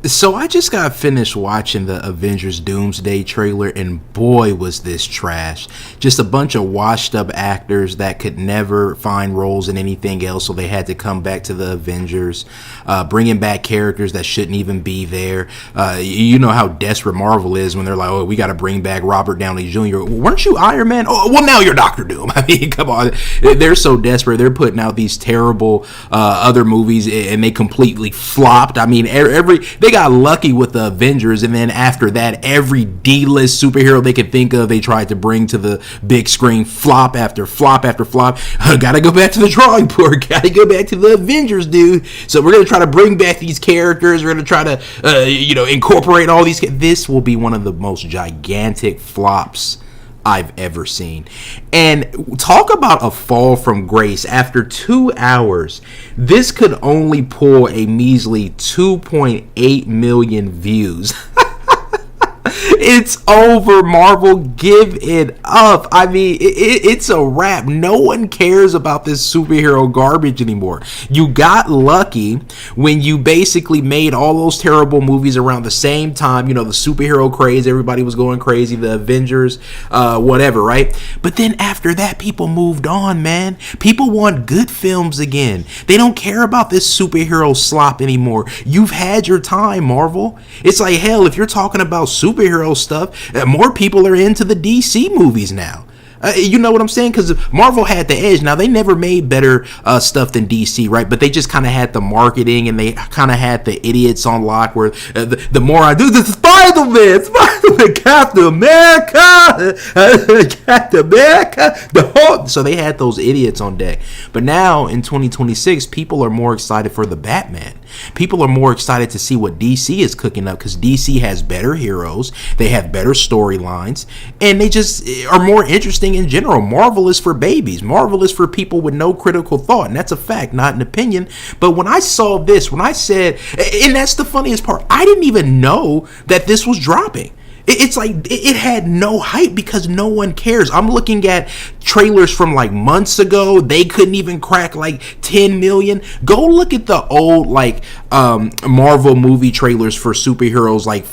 So I just got finished watching the Avengers Doomsday trailer, and boy was this trash. Just a bunch of washed up actors that could never find roles in anything else, so they had to come back to the Avengers, bringing back characters that shouldn't even be there. You know how desperate Marvel is when they're like, oh, we got to bring back Robert Downey Jr. Weren't you Iron Man? Oh, well, now you're Doctor Doom. I mean, come on. They're so desperate. They're putting out these terrible other movies, and they completely flopped. I mean, they got lucky with the Avengers, and then after that, every D-list superhero they could think of, they tried to bring to the big screen. Flop after flop after flop. Gotta go back to the drawing board. Gotta go back to the Avengers, dude. So we're gonna try to bring back these characters. We're gonna try to, incorporate all these. This will be one of the most gigantic flops I've ever seen. And talk about a fall from grace. After 2 hours, this could only pull a measly 2.8 million views. It's over, Marvel. Give it up. I mean, it's a wrap. No one cares about this superhero garbage anymore. You got lucky when you basically made all those terrible movies around the same time. You know, the superhero craze, everybody was going crazy, the Avengers, whatever, right? But then after that, people moved on, man. People want good films again. They don't care about this superhero slop anymore. You've had your time, Marvel. It's like, hell, if you're talking about superhero stuff, more people are into the DC movies now. You know what I'm saying? Because Marvel had the edge. Now, they never made better stuff than DC, right? But they just kind of had the marketing, and they kind of had the idiots on lock where the more I do, the Spider-Man, Captain America, so they had those idiots on deck. But now, in 2026, people are more excited for the Batman. People are more excited to see what DC is cooking up, because DC has better heroes, they have better storylines, and they just are more interesting in general. Marvel is for babies. Marvel is for people with no critical thought, and that's a fact, not an opinion. But when I saw this, when I said, and that's the funniest part, I didn't even know that this was dropping. It's like it had no hype because no one cares. I'm looking at trailers from like months ago. They couldn't even crack like 10 million. Go look at the old like Marvel movie trailers for superheroes like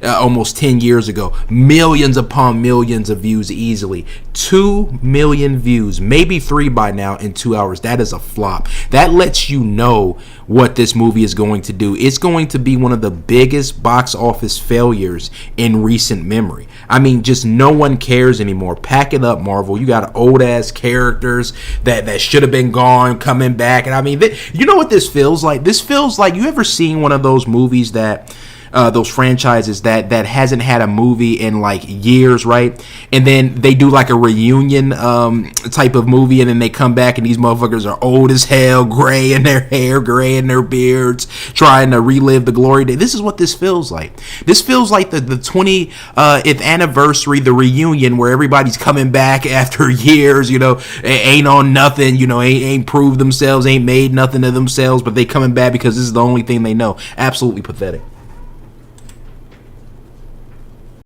almost 10 years ago. Millions upon millions of views easily. 2 million views, maybe 3 by now in 2 hours. That is a flop. That lets you know what this movie is going to do. It's going to be one of the biggest box office failures in recent memory. I mean, just no one cares anymore. Pack it up, Marvel. You got old ass characters that should have been gone coming back. And I mean, you know what this feels like? This feels like, you ever seen one of those movies that those franchises that hasn't had a movie in like years, right? And then they do like a reunion type of movie, and then they come back and these motherfuckers are old as hell, gray in their hair, gray in their beards, trying to relive the glory day. This is what this feels like. This feels like the 20th anniversary, the reunion where everybody's coming back after years, ain't on nothing, ain't proved themselves, ain't made nothing of themselves, but they coming back because this is the only thing they know. Absolutely pathetic.